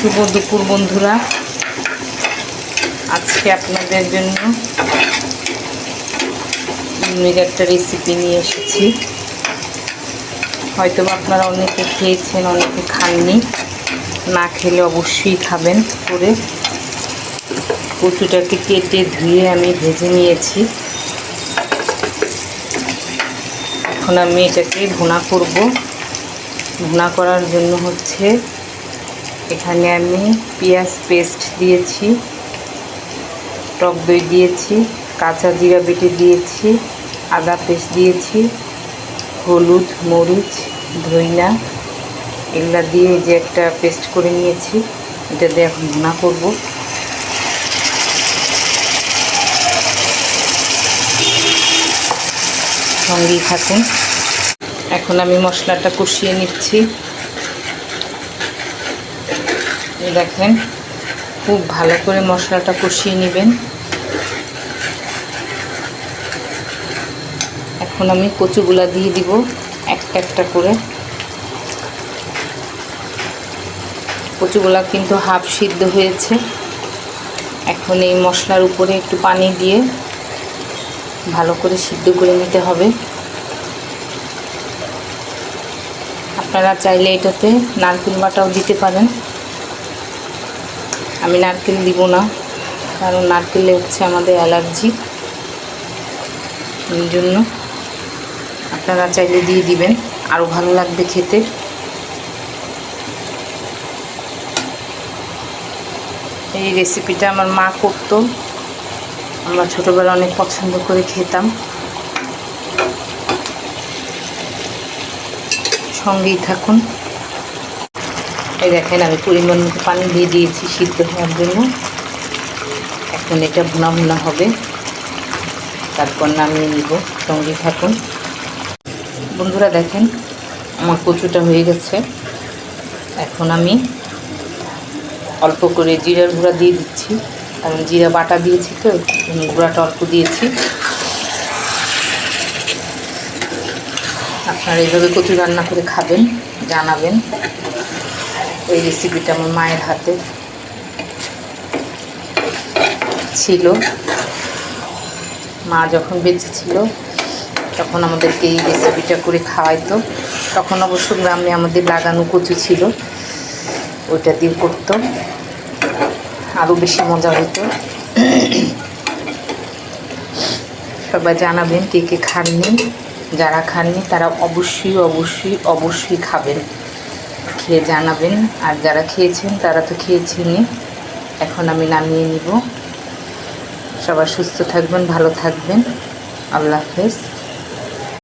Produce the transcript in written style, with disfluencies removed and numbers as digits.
শুভ দুপুর বন্ধুরা। আজকে আপনাদের জন্য ইউনিক একটা রেসিপি নিয়ে এসেছি। হয়তো আপনারা অনেকে খেয়েছেন, অনেকে খাননি। না খেলে অবশ্যই খাবেন। করে কচুটাকে কেটে ধুয়ে আমি ভেজে নিয়েছি। এখন আমি এটাকে ভুনা করব। ভুনা করার জন্য হচ্ছে এখানে আমি পেঁয়াজ পেস্ট দিয়েছি, টক দই দিয়েছি, কাঁচা জিরা বেটে দিয়েছি, আদা পেস্ট দিয়েছি, হলুদ, মরিচ, ধইনা এগুলা দিয়ে যে একটা পেস্ট করে নিয়েছি। এটা দিয়ে এখন ভুনা করব। সঙ্গেই থাকুন। এখন আমি মশলাটা কষিয়ে নিচ্ছি। দেখেন, খুব ভালো করে মশলাটা কষিয়ে নেবেন। এখন আমি কচুগুলা দিয়ে দিব একটা একটা করে। কচুগুলা কিন্তু হাফ সিদ্ধ হয়েছে। এখন এই মশলার উপরে একটু পানি দিয়ে ভালো করে সিদ্ধ করে নিতে হবে। আপনারা চাইলে এটাতে নারকেল বাটাও দিতে পারেন। আমি নারকেল দিব না, কারণ নারকেলে হচ্ছে আমাদের অ্যালার্জি। এই জন্য আপনারা চাইলে দিয়ে দিবেন, আরও ভালো লাগবে খেতে। এই রেসিপিটা আমার মা করতো, আমরা ছোটোবেলা অনেক পছন্দ করে খেতাম। সঙ্গেই থাকুন। এই দেখেন, আমি পরিমাণ মতো পানি দিয়ে দিয়েছি সিদ্ধ হওয়ার জন্য। এখন এটা ভুনা ভুনা হবে, তারপর নামিয়ে নিব। সঙ্গেই থাকুন বন্ধুরা। দেখেন, আমার কচুটা হয়ে গেছে। এখন আমি অল্প করে জিরার গুঁড়া দিয়ে দিচ্ছি, কারণ জিরা বাটা দিয়েছি তো, গুঁড়াটা অল্প দিয়েছি। আপনারা এইভাবে কচু রান্না করে খাবেন, জানাবেন। এই রেসিপিটা আমার মায়ের হাতে ছিল। মা যখন বেঁচে ছিল তখন আমাদেরকে এই রেসিপিটা করে খাওয়াইতো। তখন অবশ্য গ্রামে আমাদের লাগানো কচু ছিল, ওইটা দিয়ে করতো, আরও বেশি মজা হতো। সবাই জানাবেন কে কে খাননি। যারা খাননি তারা অবশ্যই অবশ্যই অবশ্যই খাবেন, খেয়ে জানাবেন। আর যারা খেয়েছেন তারা তো খেয়েছেনই। এখন আমি নামিয়ে নিব। সবাই সুস্থ থাকবেন, ভালো থাকবেন। আল্লাহ হাফেজ।